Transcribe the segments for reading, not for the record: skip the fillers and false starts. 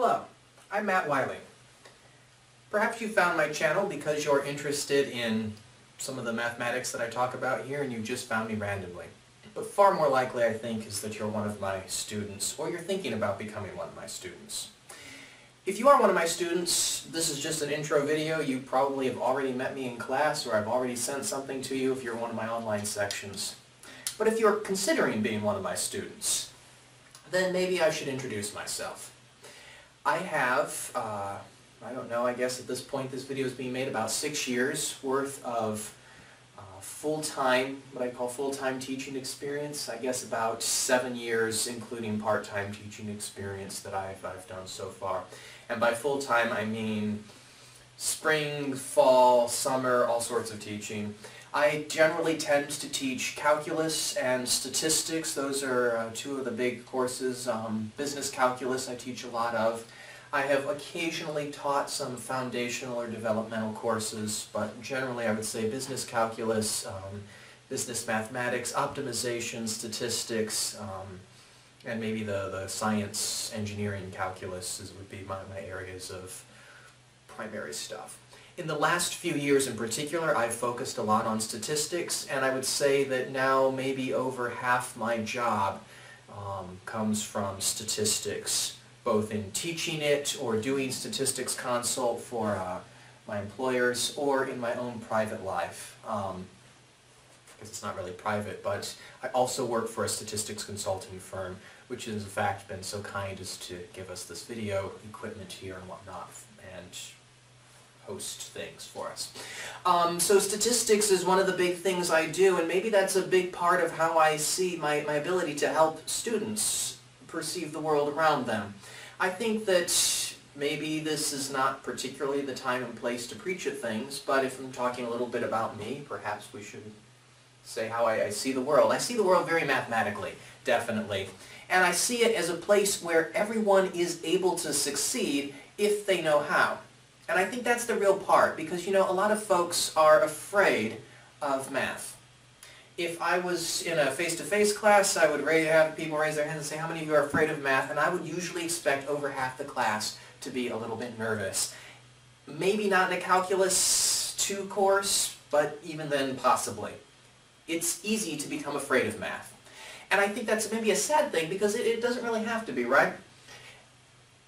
Hello, I'm Matt Wiley. Perhaps you found my channel because you're interested in some of the mathematics that I talk about here and you just found me randomly. But far more likely, I think, is that you're one of my students or you're thinking about becoming one of my students. If you are one of my students, this is just an intro video. You probably have already met me in class or I've already sent something to you if you're one of my online sections. But if you're considering being one of my students, then maybe I should introduce myself. I have, I don't know, I guess at this point this video is being made about 6 years worth of full-time, what I call full-time teaching experience. I guess about 7 years including part-time teaching experience that I've done so far. And by full-time I mean spring, fall, summer, all sorts of teaching. I generally tend to teach calculus and statistics. Those are two of the big courses. Business calculus I teach a lot of. I have occasionally taught some foundational or developmental courses, but generally I would say business calculus, business mathematics, optimization, statistics, and maybe the science, engineering, calculus would be my areas of primary stuff. In the last few years in particular, I've focused a lot on statistics, and I would say that now maybe over half my job comes from statistics, both in teaching it or doing statistics consult for my employers or in my own private life. Because it's not really private, but I also work for a statistics consulting firm, which has in fact been so kind as to give us this video equipment here and whatnot, and host things for us. So statistics is one of the big things I do, and maybe that's a big part of how I see my ability to help students perceive the world around them. I think that maybe this is not particularly the time and place to preach at things, but if I'm talking a little bit about me, perhaps we should say how I see the world. I see the world very mathematically, definitely. And I see it as a place where everyone is able to succeed if they know how. And I think that's the real part, because, you know, a lot of folks are afraid of math. If I was in a face-to-face class, I would have people raise their hands and say, how many of you are afraid of math? And I would usually expect over half the class to be a little bit nervous. Maybe not in a Calculus 2 course, but even then possibly. It's easy to become afraid of math. And I think that's maybe a sad thing, because it doesn't really have to be, right?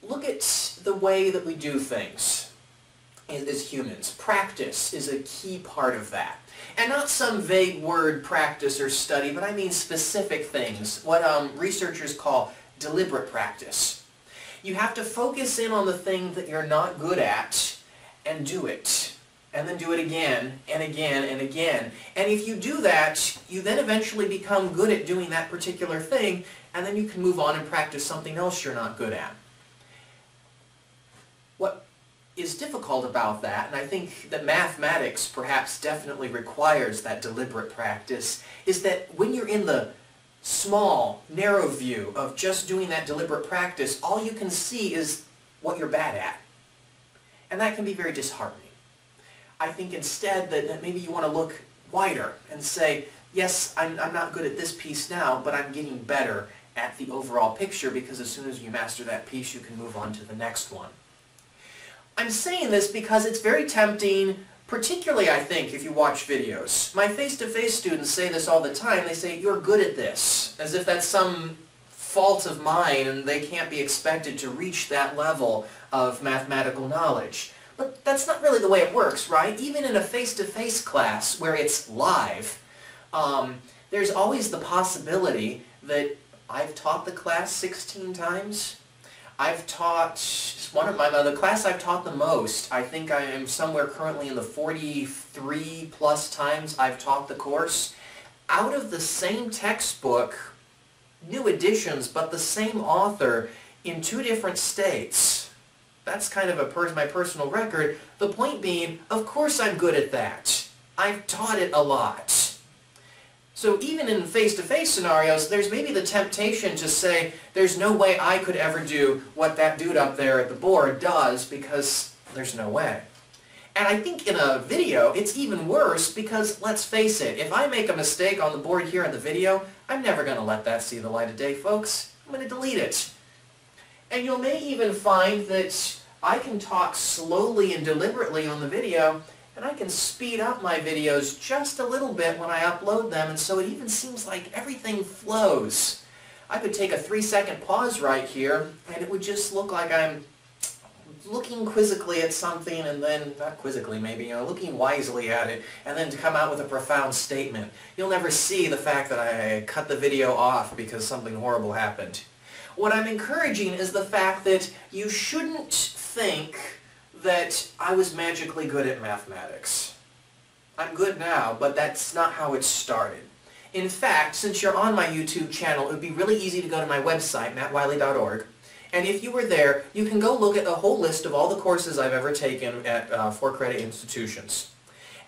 Look at the way that we do things as humans. Practice is a key part of that. And not some vague word, practice or study, but I mean specific things, what researchers call deliberate practice. You have to focus in on the thing that you're not good at and do it. And then do it again and again and again. And if you do that, you then eventually become good at doing that particular thing, and then you can move on and practice something else you're not good at. What is difficult about that, and I think that mathematics perhaps definitely requires that deliberate practice, is that when you're in the small, narrow view of just doing that deliberate practice, all you can see is what you're bad at. And that can be very disheartening. I think instead that maybe you want to look wider and say, yes, I'm not good at this piece now, but I'm getting better at the overall picture, because as soon as you master that piece, you can move on to the next one. I'm saying this because it's very tempting, particularly I think if you watch videos. My face-to-face students say this all the time. They say, you're good at this, as if that's some fault of mine and they can't be expected to reach that level of mathematical knowledge. But that's not really the way it works, right? Even in a face-to-face class where it's live, there's always the possibility that I've taught the class 16 times. I've taught, the class I've taught the most, I think I am somewhere currently in the 43 plus times I've taught the course. Out of the same textbook, new editions, but the same author in 2 different states. That's kind of my personal record. The point being, of course I'm good at that. I've taught it a lot. So even in face-to-face scenarios, there's maybe the temptation to say, there's no way I could ever do what that dude up there at the board does, because there's no way. And I think in a video, it's even worse, because let's face it, if I make a mistake on the board here in the video, I'm never going to let that see the light of day, folks. I'm going to delete it. And you may even find that I can talk slowly and deliberately on the video, and I can speed up my videos just a little bit when I upload them, and so it even seems like everything flows. I could take a 3-second pause right here, and it would just look like I'm looking quizzically at something, and then, not quizzically maybe, looking wisely at it, and then to come out with a profound statement. You'll never see the fact that I cut the video off because something horrible happened. What I'm encouraging is the fact that you shouldn't think that I was magically good at mathematics. I'm good now, but that's not how it started. In fact, since you're on my YouTube channel, it would be really easy to go to my website, mattwiley.org, and if you were there, you can go look at the whole list of all the courses I've ever taken at 4-credit institutions.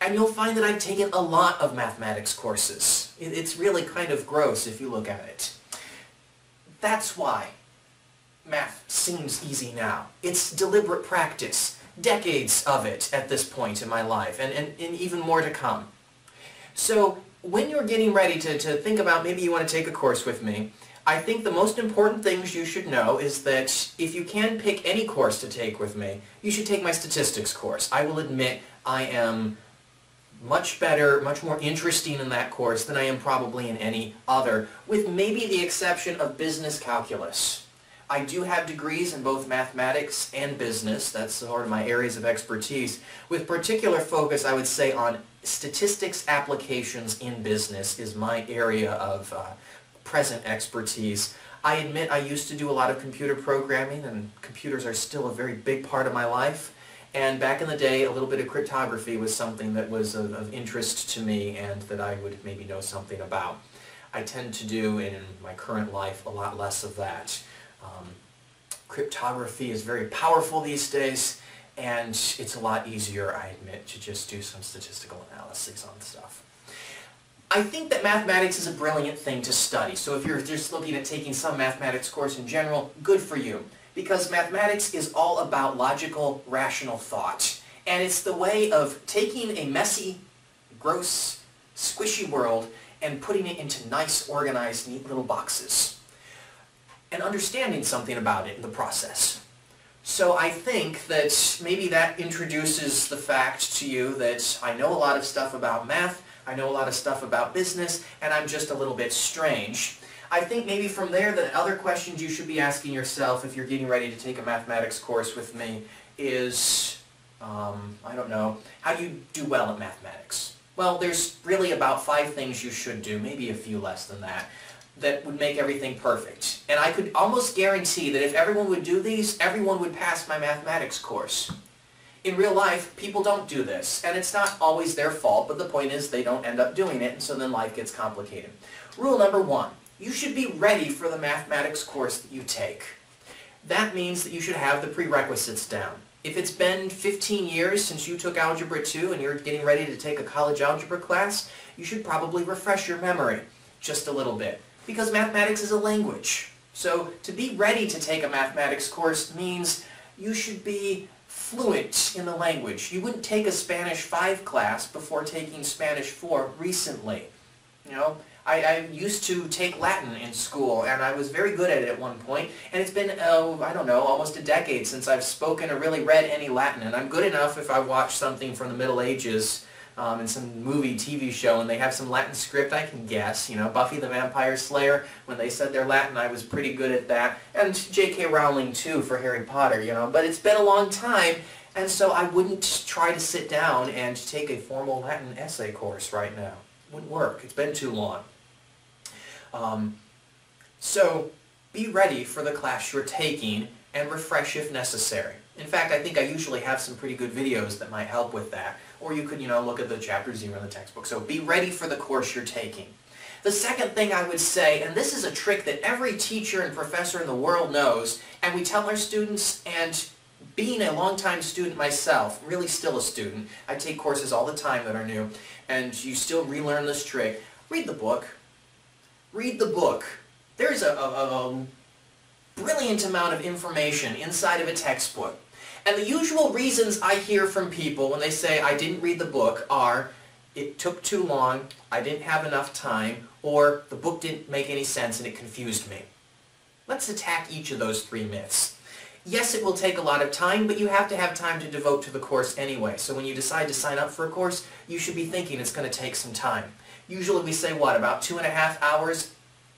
And you'll find that I've taken a lot of mathematics courses. It's really kind of gross if you look at it. That's why math seems easy now. It's deliberate practice, decades of it at this point in my life, and even more to come. So when you're getting ready to think about maybe you want to take a course with me, I think the most important things you should know is that if you can pick any course to take with me, you should take my statistics course. I will admit I am much better, much more interesting in that course than I am probably in any other, with maybe the exception of business calculus. I do have degrees in both mathematics and business. That's sort of my areas of expertise, with particular focus, I would say, on statistics applications in business is my area of present expertise. I admit I used to do a lot of computer programming, and computers are still a very big part of my life. And back in the day, a little bit of cryptography was something that was of interest to me and that I would maybe know something about. I tend to do, in my current life, a lot less of that. Cryptography is very powerful these days, and it's a lot easier, I admit, to just do some statistical analysis on stuff. I think that mathematics is a brilliant thing to study, so if you're just looking at taking some mathematics course in general, good for you. Because mathematics is all about logical, rational thought. And it's the way of taking a messy, gross, squishy world and putting it into nice, organized, neat little boxes. And understanding something about it in the process. So I think that maybe that introduces the fact to you that I know a lot of stuff about math, I know a lot of stuff about business, and I'm just a little bit strange. I think maybe from there the other questions you should be asking yourself if you're getting ready to take a mathematics course with me is, I don't know, how do you do well at mathematics? Well, there's really about 5 things you should do, maybe a few less than that, that would make everything perfect. And I could almost guarantee that if everyone would do these, everyone would pass my mathematics course. In real life, people don't do this, and it's not always their fault, but the point is they don't end up doing it, and so then life gets complicated. Rule number 1, you should be ready for the mathematics course that you take. That means that you should have the prerequisites down. If it's been 15 years since you took Algebra 2 and you're getting ready to take a college algebra class, you should probably refresh your memory just a little bit, because mathematics is a language. So to be ready to take a mathematics course means you should be fluent in the language. You wouldn't take a Spanish 5 class before taking Spanish 4 recently. You know, I used to take Latin in school, and I was very good at it at one point, and it's been, I don't know, almost a decade since I've spoken or really read any Latin, and I'm good enough if I watch something from the Middle Ages in some movie, TV show, and they have some Latin script, I can guess. You know, Buffy the Vampire Slayer, when they said their Latin, I was pretty good at that. And J.K. Rowling, too, for Harry Potter, you know. But it's been a long time, and so I wouldn't try to sit down and take a formal Latin essay course right now. It wouldn't work. It's been too long. So be ready for the class you're taking and refresh if necessary. In fact, I think I usually have some pretty good videos that might help with that. Or you could, you know, look at the chapter 0 in the textbook. So be ready for the course you're taking. The second thing I would say, and this is a trick that every teacher and professor in the world knows, and we tell our students, and being a long-time student myself, really still a student, I take courses all the time that are new, and you still relearn this trick, read the book. Read the book. There's a brilliant amount of information inside of a textbook. And the usual reasons I hear from people when they say I didn't read the book are, it took too long, I didn't have enough time, or the book didn't make any sense and it confused me. Let's attack each of those 3 myths. Yes, it will take a lot of time, but you have to have time to devote to the course anyway. So when you decide to sign up for a course, you should be thinking it's going to take some time. Usually we say, what, about 2.5 hours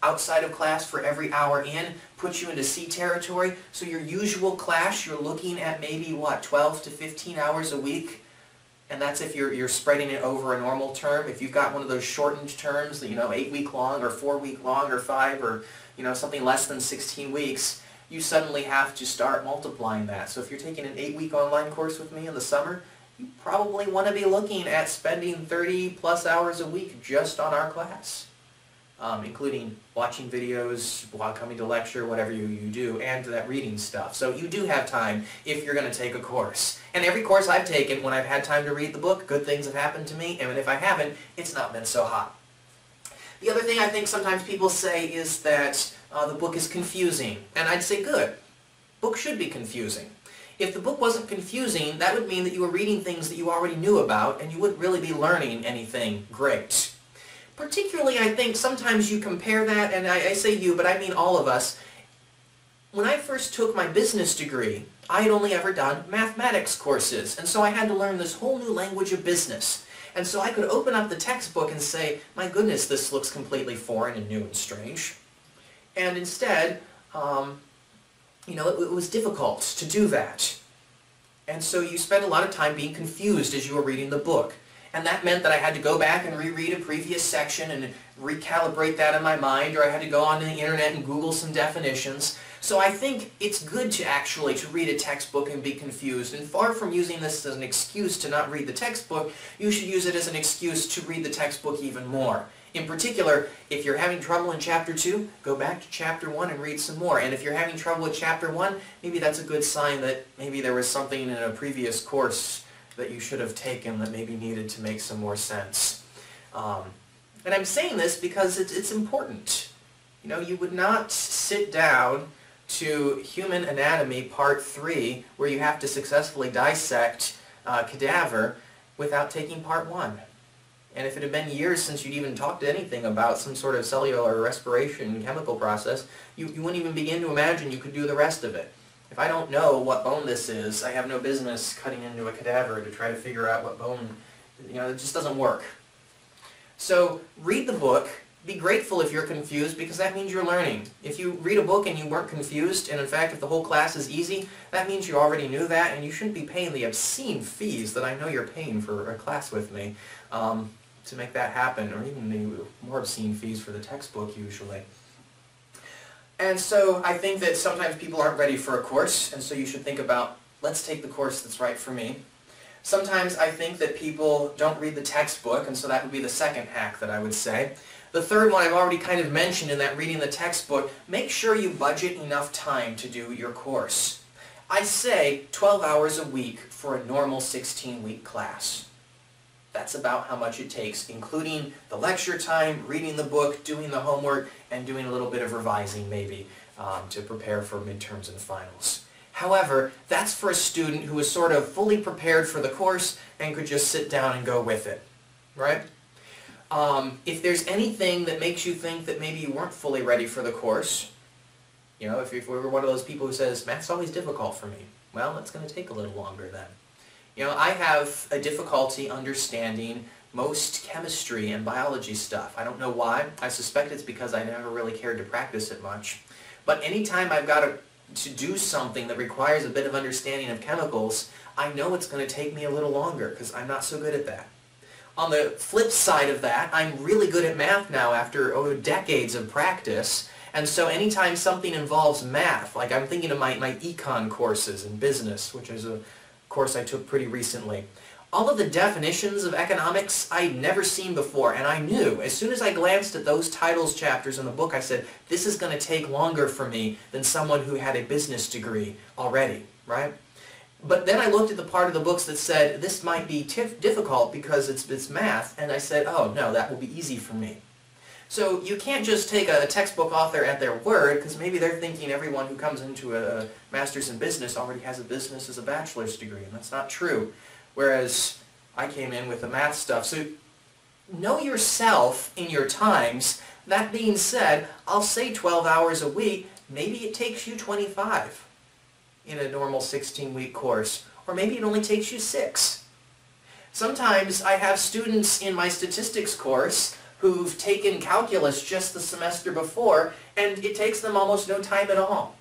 outside of class for every hour in, puts you into C territory. So your usual class, you're looking at maybe, what, 12 to 15 hours a week? And that's if you're spreading it over a normal term. If you've got one of those shortened terms, 8-week long or 4-week long or 5 or, something less than 16 weeks, you suddenly have to start multiplying that. So if you're taking an 8-week online course with me in the summer, you probably want to be looking at spending 30 plus hours a week just on our class, including watching videos while coming to lecture, whatever you do, and that reading stuff. So you do have time if you're going to take a course. And every course I've taken, when I've had time to read the book, good things have happened to me, and if I haven't, it's not been so hot. The other thing I think sometimes people say is that the book is confusing, and I'd say good. Book should be confusing. If the book wasn't confusing, that would mean that you were reading things that you already knew about, and you wouldn't really be learning anything great. Particularly, I think sometimes you compare that, and I say you, but I mean all of us. When I first took my business degree, I had only ever done mathematics courses, and so I had to learn this whole new language of business. And so I could open up the textbook and say, my goodness, this looks completely foreign and new and strange. And instead, it was difficult to do that. And so you spend a lot of time being confused as you were reading the book. And that meant that I had to go back and reread a previous section and recalibrate that in my mind, or I had to go onto the internet and Google some definitions. So I think it's good to read a textbook and be confused. And far from using this as an excuse to not read the textbook, you should use it as an excuse to read the textbook even more. In particular, if you're having trouble in Chapter 2, go back to Chapter 1 and read some more. And if you're having trouble with Chapter 1, maybe that's a good sign that maybe there was something in a previous course that you should have taken that maybe needed to make some more sense. And I'm saying this because it's important. You would not sit down to Human Anatomy Part 3, where you have to successfully dissect a cadaver, without taking Part 1. And if it had been years since you'd even talked anything about some sort of cellular respiration chemical process, you wouldn't even begin to imagine you could do the rest of it. If I don't know what bone this is, I have no business cutting into a cadaver to try to figure out what bone, it just doesn't work. So read the book. Be grateful if you're confused, because that means you're learning. If you read a book and you weren't confused, and in fact if the whole class is easy, that means you already knew that, and you shouldn't be paying the obscene fees that I know you're paying for a class with me to make that happen, or even the more obscene fees for the textbook usually. And so I think that sometimes people aren't ready for a course, and so you should think about, let's take the course that's right for me. Sometimes I think that people don't read the textbook, and so that would be the second hack that I would say. The third one I've already kind of mentioned in that reading the textbook. Make sure you budget enough time to do your course. I say 12 hours a week for a normal 16-week class. That's about how much it takes, including the lecture time, reading the book, doing the homework, and doing a little bit of revising maybe to prepare for midterms and finals. However, that's for a student who is sort of fully prepared for the course and could just sit down and go with it, right? If there's anything that makes you think that maybe you weren't fully ready for the course, if we were one of those people who says, math's always difficult for me, well, it's going to take a little longer then. I have a difficulty understanding most chemistry and biology stuff. I don't know why. I suspect it's because I never really cared to practice it much. But anytime I've got to do something that requires a bit of understanding of chemicals, I know it's going to take me a little longer because I'm not so good at that. On the flip side of that, I'm really good at math now after decades of practice. And so anytime something involves math, like I'm thinking of my econ courses in business, which is a course I took pretty recently. All of the definitions of economics I'd never seen before, and I knew, as soon as I glanced at those titles chapters in the book, I said, this is going to take longer for me than someone who had a business degree already, right? But then I looked at the part of the books that said, this might be difficult because it's math, and I said, oh no, that will be easy for me. So you can't just take a textbook author at their word, because maybe they're thinking everyone who comes into a master's in business already has a business as a bachelor's degree, and that's not true. Whereas I came in with the math stuff. So know yourself in your times. That being said, I'll say 12 hours a week. maybe it takes you 25 in a normal 16-week course, or maybe it only takes you 6. Sometimes I have students in my statistics course who've taken calculus just the semester before, and it takes them almost no time at all.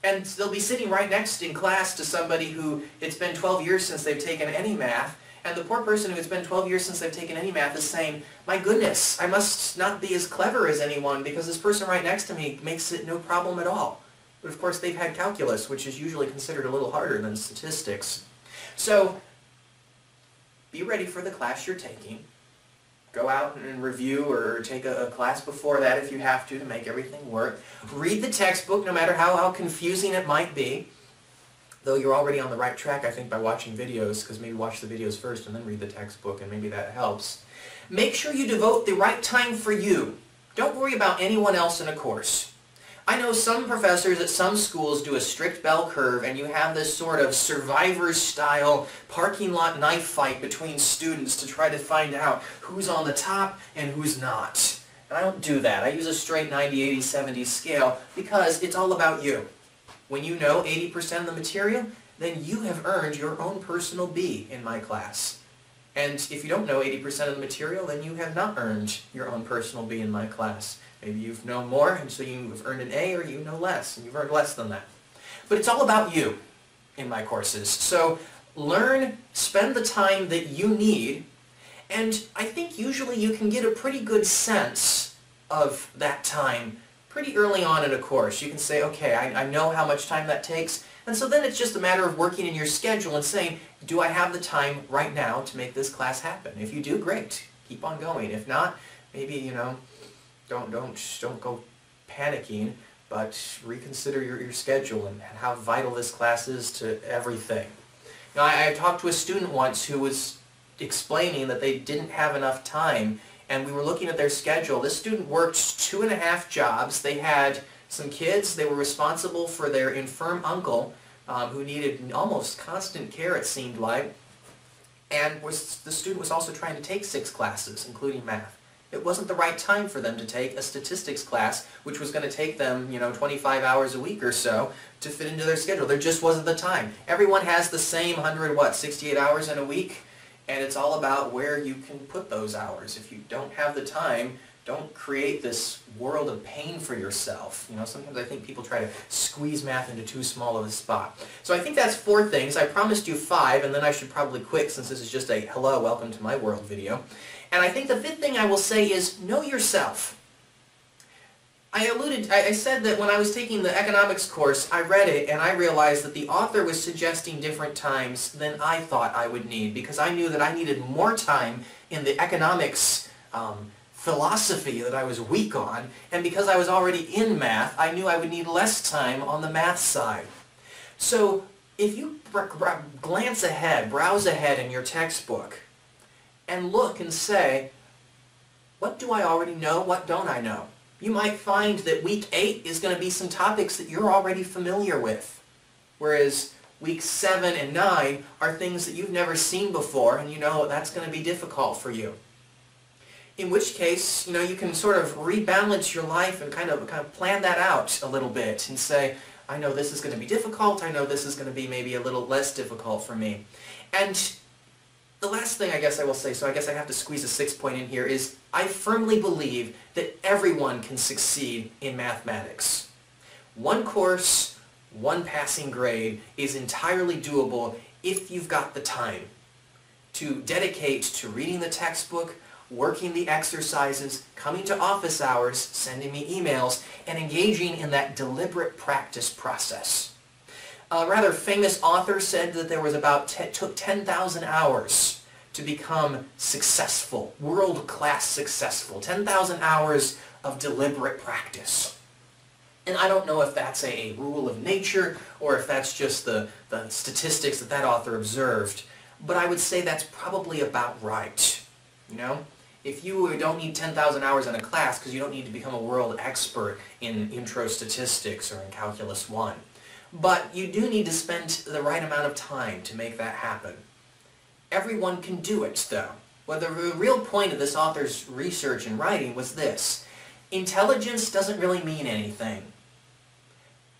And they'll be sitting right next in class to somebody who it's been 12 years since they've taken any math, and the poor person who it's been 12 years since they've taken any math is saying, my goodness, I must not be as clever as anyone because this person right next to me makes it no problem at all. But of course they've had calculus, which is usually considered a little harder than statistics. So be ready for the class you're taking. Go out and review or take a class before that if you have to make everything work. Read the textbook no matter how confusing it might be. Though you're already on the right track, I think, by watching videos, because maybe watch the videos first and then read the textbook, and maybe that helps. Make sure you devote the right time for you. Don't worry about anyone else in a course. I know some professors at some schools do a strict bell curve, and you have this sort of Survivor-style parking lot knife fight between students to try to find out who's on the top and who's not. And I don't do that. I use a straight 90, 80, 70 scale because it's all about you. When you know 80% of the material, then you have earned your own personal B in my class. And if you don't know 80% of the material, then you have not earned your own personal B in my class. Maybe you've known more, and so you've earned an A, or you know less, and you've earned less than that. But it's all about you in my courses. So learn, spend the time that you need, and I think usually you can get a pretty good sense of that time pretty early on in a course. You can say, okay, I know how much time that takes, and so then it's just a matter of working in your schedule and saying, do I have the time right now to make this class happen? If you do, great. Keep on going. If not, maybe, don't go panicking, but reconsider your schedule and how vital this class is to everything. Now, I talked to a student once who was explaining that they didn't have enough time, and we were looking at their schedule. This student worked 2.5 jobs. They had some kids. They were responsible for their infirm uncle, who needed almost constant care, it seemed like, and the student was also trying to take 6 classes, including math. It wasn't the right time for them to take a statistics class, which was going to take them, 25 hours a week or so to fit into their schedule. There just wasn't the time. Everyone has the same 68 hours in a week, and it's all about where you can put those hours. If you don't have the time, don't create this world of pain for yourself. Sometimes I think people try to squeeze math into too small of a spot. So I think that's 4 things. I promised you 5, and then I should probably quit since this is just a hello, welcome to my world video. And I think the 5th thing I will say is know yourself. I said that when I was taking the economics course, I read it and I realized that the author was suggesting different times than I thought I would need, because I knew that I needed more time in the economics philosophy that I was weak on, and because I was already in math, I knew I would need less time on the math side. So if you glance ahead, browse ahead in your textbook, and look and say, what do I already know, what don't I know? You might find that week 8 is going to be some topics that you're already familiar with, whereas weeks 7 and 9 are things that you've never seen before, and you know that's going to be difficult for you. In which case, you can sort of rebalance your life and kind of plan that out a little bit and say, I know this is going to be difficult, I know this is going to be maybe a little less difficult for me. And the last thing I guess I will say, so I guess I have to squeeze a 6th point in here, is I firmly believe that everyone can succeed in mathematics. 1 course, 1 passing grade is entirely doable if you've got the time to dedicate to reading the textbook, working the exercises, coming to office hours, sending me emails, and engaging in that deliberate practice process. A rather famous author said that there was took 10,000 hours to become successful, world-class successful. 10,000 hours of deliberate practice. And I don't know if that's a rule of nature or if that's just the statistics that author observed, but I would say that's probably about right. If you don't need 10,000 hours in a class because you don't need to become a world expert in intro statistics or in Calculus 1. But you do need to spend the right amount of time to make that happen. Everyone can do it, though. Well, the real point of this author's research and writing was this. Intelligence doesn't really mean anything.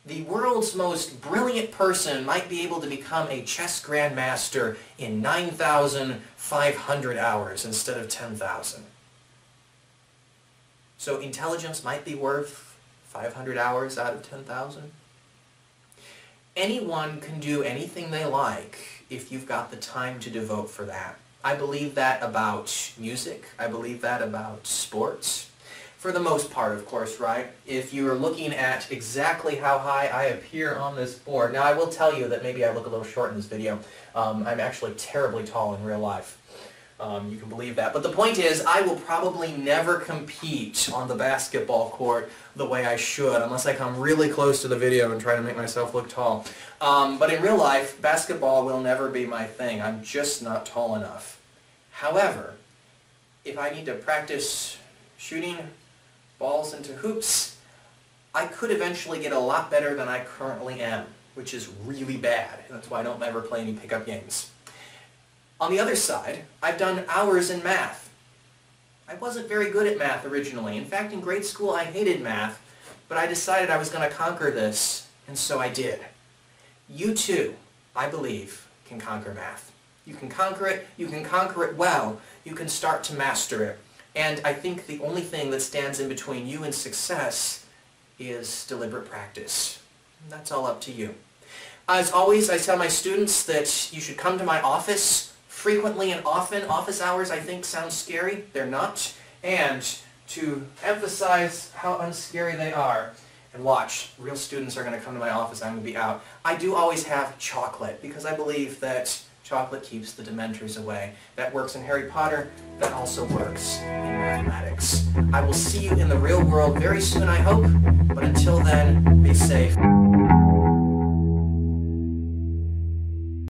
The world's most brilliant person might be able to become a chess grandmaster in 9,500 hours instead of 10,000. So intelligence might be worth 500 hours out of 10,000. Anyone can do anything they like if you've got the time to devote for that. I believe that about music. I believe that about sports. For the most part, of course, right? If you are looking at exactly how high I appear on this board. Now, I will tell you that maybe I look a little short in this video. I'm actually terribly tall in real life. You can believe that. But the point is, I will probably never compete on the basketball court the way I should, unless I come really close to the video and try to make myself look tall. But in real life, basketball will never be my thing. I'm just not tall enough. However, if I need to practice shooting balls into hoops, I could eventually get a lot better than I currently am, which is really bad. That's why I don't ever play any pickup games. On the other side, I've done hours in math. I wasn't very good at math originally. In fact, in grade school I hated math, but I decided I was going to conquer this, and so I did. You too, I believe, can conquer math. You can conquer it well, you can start to master it. And I think the only thing that stands in between you and success is deliberate practice. That's all up to you. As always, I tell my students that you should come to my office frequently and often. Office hours, I think, sound scary. They're not. And to emphasize how unscary they are, and watch, real students are going to come to my office, I'm going to be out. I do always have chocolate, because I believe that chocolate keeps the Dementors away. That works in Harry Potter. That also works in mathematics. I will see you in the real world very soon, I hope. But until then, be safe.